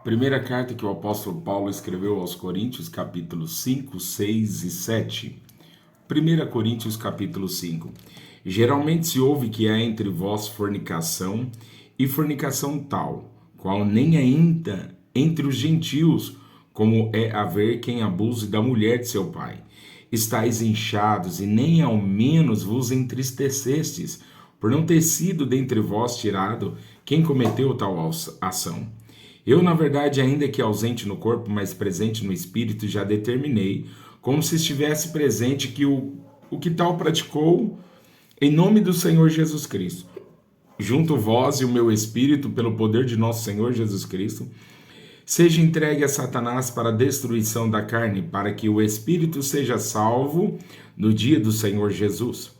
Primeira carta que o apóstolo Paulo escreveu aos Coríntios, capítulos 5, 6 e 7. 1 capítulo 5. Geralmente se ouve que há entre vós fornicação, e fornicação tal, qual nem ainda entre os gentios, como é haver quem abuse da mulher de seu pai. Estais inchados, e nem ao menos vos entristecestes, por não ter sido dentre vós tirado quem cometeu tal ação. Eu, na verdade, ainda que ausente no corpo, mas presente no espírito, já determinei, como se estivesse presente, que o que tal praticou, em nome do Senhor Jesus Cristo. Junto vós e o meu espírito, pelo poder de nosso Senhor Jesus Cristo, seja entregue a Satanás para a destruição da carne, para que o espírito seja salvo no dia do Senhor Jesus.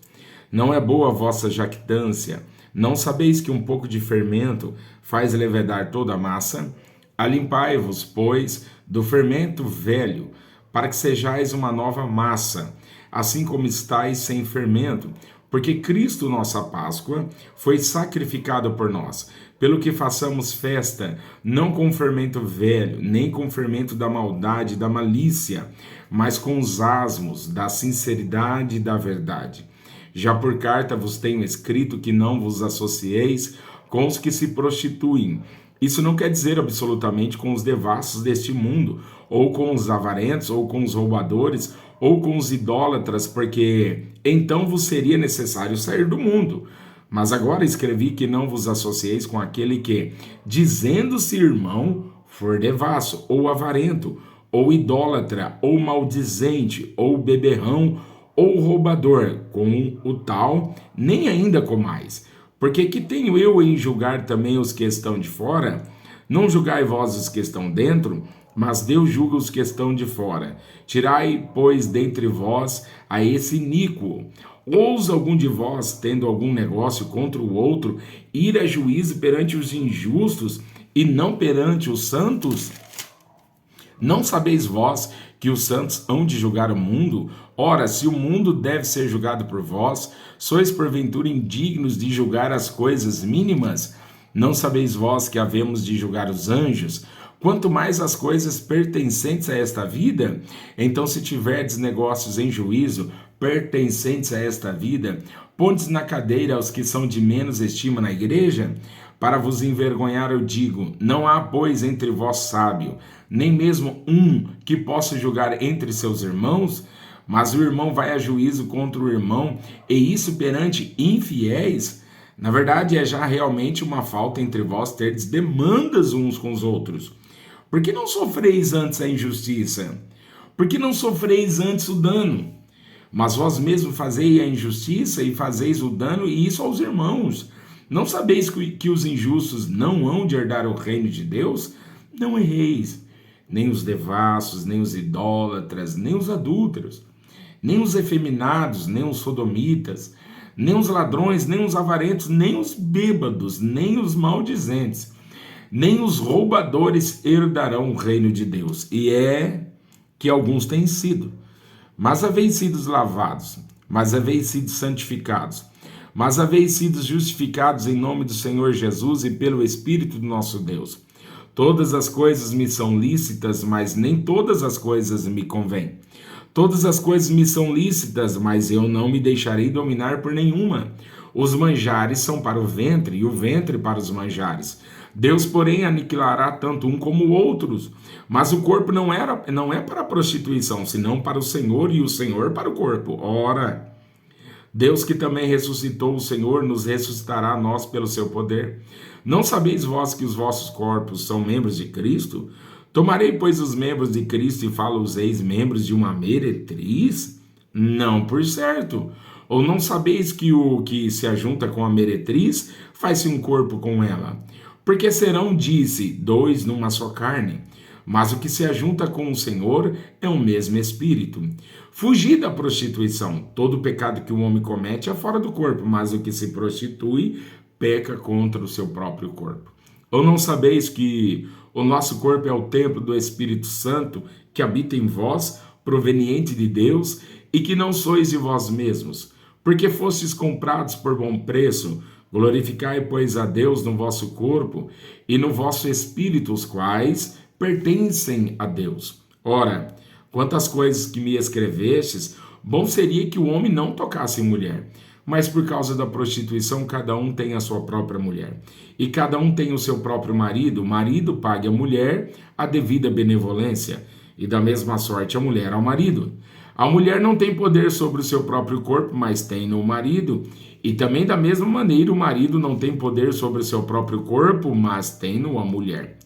Não é boa a vossa jactância. Não sabeis que um pouco de fermento faz levedar toda a massa? Alimpai-vos, pois, do fermento velho, para que sejais uma nova massa, assim como estáis sem fermento, porque Cristo, nossa Páscoa, foi sacrificado por nós, pelo que façamos festa, não com fermento velho, nem com fermento da maldade e da malícia, mas com os asmos da sinceridade e da verdade. Já por carta vos tenho escrito que não vos associeis com os que se prostituem. Isso não quer dizer absolutamente com os devassos deste mundo, ou com os avarentos, ou com os roubadores, ou com os idólatras, porque então vos seria necessário sair do mundo. Mas agora escrevi que não vos associeis com aquele que, dizendo-se irmão, for devasso, ou avarento, ou idólatra, ou maldizente, ou beberrão, ou roubador, com o tal, nem ainda comais. Porque que tenho eu em julgar também os que estão de fora? Não julgai vós os que estão dentro, mas Deus julga os que estão de fora. Tirai, pois, dentre vós a esse iníquo. Ousa algum de vós, tendo algum negócio contra o outro, ir a juízo perante os injustos e não perante os santos? Não sabeis vós que os santos hão de julgar o mundo? Ora, se o mundo deve ser julgado por vós, sois porventura indignos de julgar as coisas mínimas? Não sabeis vós que havemos de julgar os anjos? Quanto mais as coisas pertencentes a esta vida? Então, se tiverdes negócios em juízo, pertencentes a esta vida, pondes na cadeira aos que são de menos estima na igreja? Para vos envergonhar eu digo, não há, pois, entre vós sábio, nem mesmo um que possa julgar entre seus irmãos, mas o irmão vai a juízo contra o irmão, e isso perante infiéis? Na verdade, é já realmente uma falta entre vós terdes demandas uns com os outros. Por que não sofreis antes a injustiça? Por que não sofreis antes o dano? Mas vós mesmos fazeis a injustiça e fazeis o dano, e isso aos irmãos. Não sabeis que os injustos não hão de herdar o reino de Deus? Não erreis, nem os devassos, nem os idólatras, nem os adúlteros, nem os efeminados, nem os sodomitas, nem os ladrões, nem os avarentos, nem os bêbados, nem os maldizentes, nem os roubadores herdarão o reino de Deus. E é que alguns têm sido, mas haveis sido lavados, mas haveis sido santificados, mas haveis sido justificados em nome do Senhor Jesus e pelo Espírito do nosso Deus. Todas as coisas me são lícitas, mas nem todas as coisas me convêm. Todas as coisas me são lícitas, mas eu não me deixarei dominar por nenhuma. Os manjares são para o ventre, e o ventre para os manjares. Deus, porém, aniquilará tanto um como outros. Mas o corpo não é para a prostituição, senão para o Senhor, e o Senhor para o corpo. Ora, Deus que também ressuscitou o Senhor, nos ressuscitará a nós pelo seu poder. Não sabeis vós que os vossos corpos são membros de Cristo? Tomarei, pois, os membros de Cristo e falo-os-eis membros de uma meretriz? Não, por certo. Ou não sabeis que o que se ajunta com a meretriz faz-se um corpo com ela? Porque serão, disse, dois numa só carne. Mas o que se ajunta com o Senhor é o mesmo Espírito. Fugi da prostituição. Todo pecado que o homem comete é fora do corpo, mas o que se prostitui peca contra o seu próprio corpo. Ou não sabeis que o nosso corpo é o templo do Espírito Santo que habita em vós, proveniente de Deus, e que não sois de vós mesmos, porque fostes comprados por bom preço? Glorificai, pois, a Deus no vosso corpo e no vosso espírito, os quais pertencem a Deus. Ora, quantas coisas que me escrevestes, bom seria que o homem não tocasse em mulher. Mas por causa da prostituição, cada um tem a sua própria mulher. E cada um tem o seu próprio marido. O marido pague à mulher a devida benevolência. E da mesma sorte a mulher ao marido. A mulher não tem poder sobre o seu próprio corpo, mas tem no marido. E também da mesma maneira o marido não tem poder sobre o seu próprio corpo, mas tem no a mulher.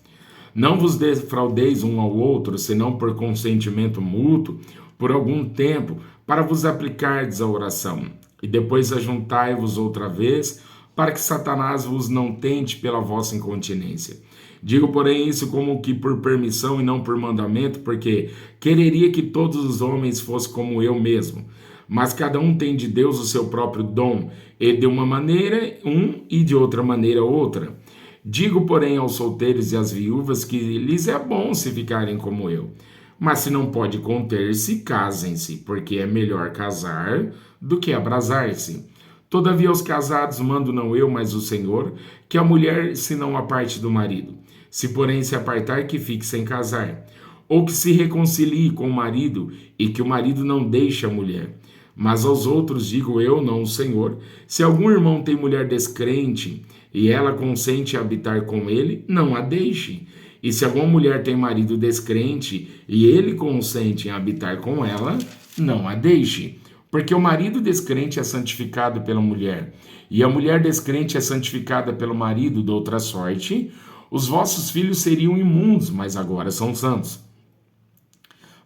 Não vos defraudeis um ao outro, senão por consentimento mútuo, por algum tempo, para vos aplicardes à oração. E depois ajuntai-vos outra vez, para que Satanás vos não tente pela vossa incontinência. Digo, porém, isso como que por permissão e não por mandamento, porque quereria que todos os homens fossem como eu mesmo. Mas cada um tem de Deus o seu próprio dom, e de uma maneira um e de outra maneira outra. Digo, porém, aos solteiros e às viúvas que lhes é bom se ficarem como eu. Mas se não pode conter-se, casem-se, porque é melhor casar do que abrasar-se. Todavia aos casados mando não eu, mas o Senhor, que a mulher se não aparte do marido. Se porém se apartar, que fique sem casar. Ou que se reconcilie com o marido, e que o marido não deixe a mulher. Mas aos outros digo eu, não o Senhor, se algum irmão tem mulher descrente, e ela consente em habitar com ele, não a deixe. E se alguma mulher tem marido descrente, e ele consente em habitar com ela, não a deixe. Porque o marido descrente é santificado pela mulher, e a mulher descrente é santificada pelo marido de outra sorte, os vossos filhos seriam imundos, mas agora são santos.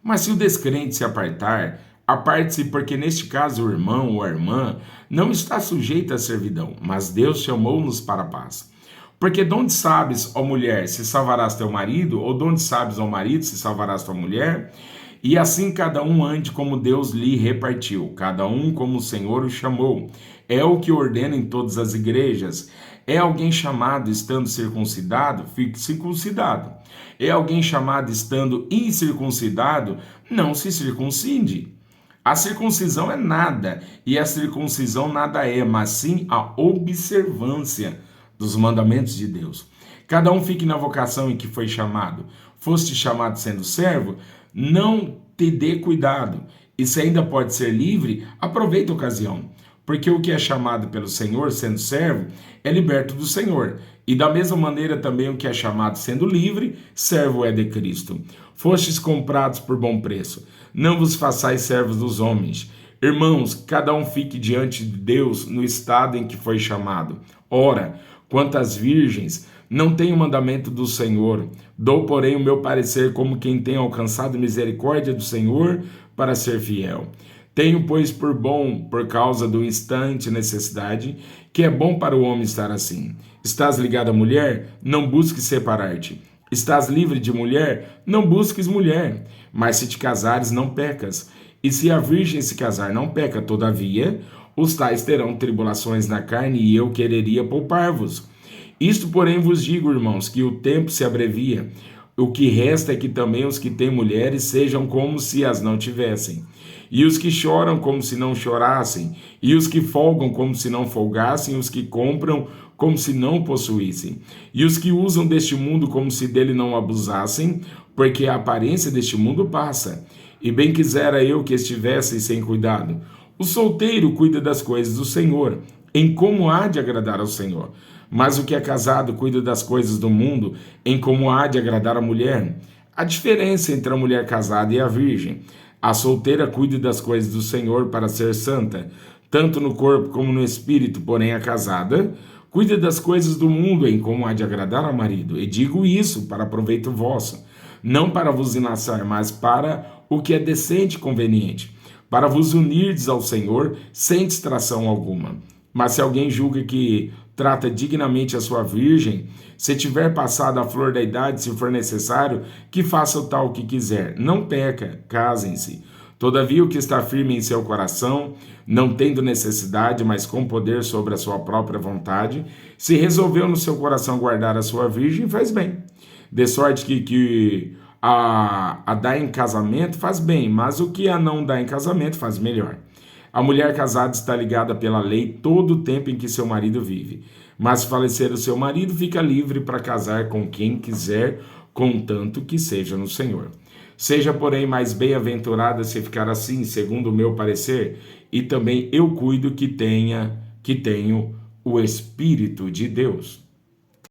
Mas se o descrente se apartar, aparte-se, porque neste caso o irmão ou a irmã não está sujeito à servidão, mas Deus chamou-nos para a paz. Porque de onde sabes, ó mulher, se salvarás teu marido, ou de onde sabes, ó marido, se salvarás tua mulher? E assim cada um ande como Deus lhe repartiu, cada um como o Senhor o chamou. É o que ordena em todas as igrejas. É alguém chamado estando circuncidado? Fique circuncidado. É alguém chamado estando incircuncidado? Não se circuncide. A circuncisão é nada, e a circuncisão nada é, mas sim a observância dos mandamentos de Deus. Cada um fique na vocação em que foi chamado. Foste chamado sendo servo? Não te dê cuidado. E se ainda pode ser livre, aproveita a ocasião. Porque o que é chamado pelo Senhor, sendo servo, é liberto do Senhor. E da mesma maneira também o que é chamado sendo livre, servo é de Cristo. Fostes comprados por bom preço. Não vos façais servos dos homens. Irmãos, cada um fique diante de Deus no estado em que foi chamado. Ora, quanto às virgens, não tenho o mandamento do Senhor. Dou, porém, o meu parecer como quem tem alcançado misericórdia do Senhor para ser fiel. Tenho, pois, por bom, por causa do instante necessidade, que é bom para o homem estar assim. Estás ligado à mulher? Não busques separar-te. Estás livre de mulher? Não busques mulher. Mas se te casares, não pecas. E se a virgem se casar, não peca. Todavia, os tais terão tribulações na carne, e eu quereria poupar-vos. Isto, porém, vos digo, irmãos, que o tempo se abrevia. O que resta é que também os que têm mulheres sejam como se as não tivessem. E os que choram como se não chorassem, e os que folgam como se não folgassem, os que compram como se não possuíssem, e os que usam deste mundo como se dele não abusassem, porque a aparência deste mundo passa. E bem quisera eu que estivessem sem cuidado. O solteiro cuida das coisas do Senhor, em como há de agradar ao Senhor. Mas o que é casado cuida das coisas do mundo, em como há de agradar a mulher. A diferença entre a mulher casada e a virgem. A solteira cuida das coisas do Senhor para ser santa, tanto no corpo como no espírito, porém a casada cuida das coisas do mundo, em como há de agradar ao marido. E digo isso para proveito vosso, não para vos enlaçar, mas para o que é decente e conveniente, para vos unirdes ao Senhor sem distração alguma. Mas se alguém julga que trata dignamente a sua virgem, se tiver passado a flor da idade, se for necessário, que faça o tal que quiser. Não peca, casem-se. Todavia o que está firme em seu coração, não tendo necessidade, mas com poder sobre a sua própria vontade, se resolveu no seu coração guardar a sua virgem, faz bem. De sorte que a dar em casamento faz bem, mas o que a não dá em casamento faz melhor. A mulher casada está ligada pela lei todo o tempo em que seu marido vive. Mas se falecer o seu marido, fica livre para casar com quem quiser, contanto que seja no Senhor. Seja, porém, mais bem-aventurada se ficar assim, segundo o meu parecer, e também eu cuido que tenho o Espírito de Deus.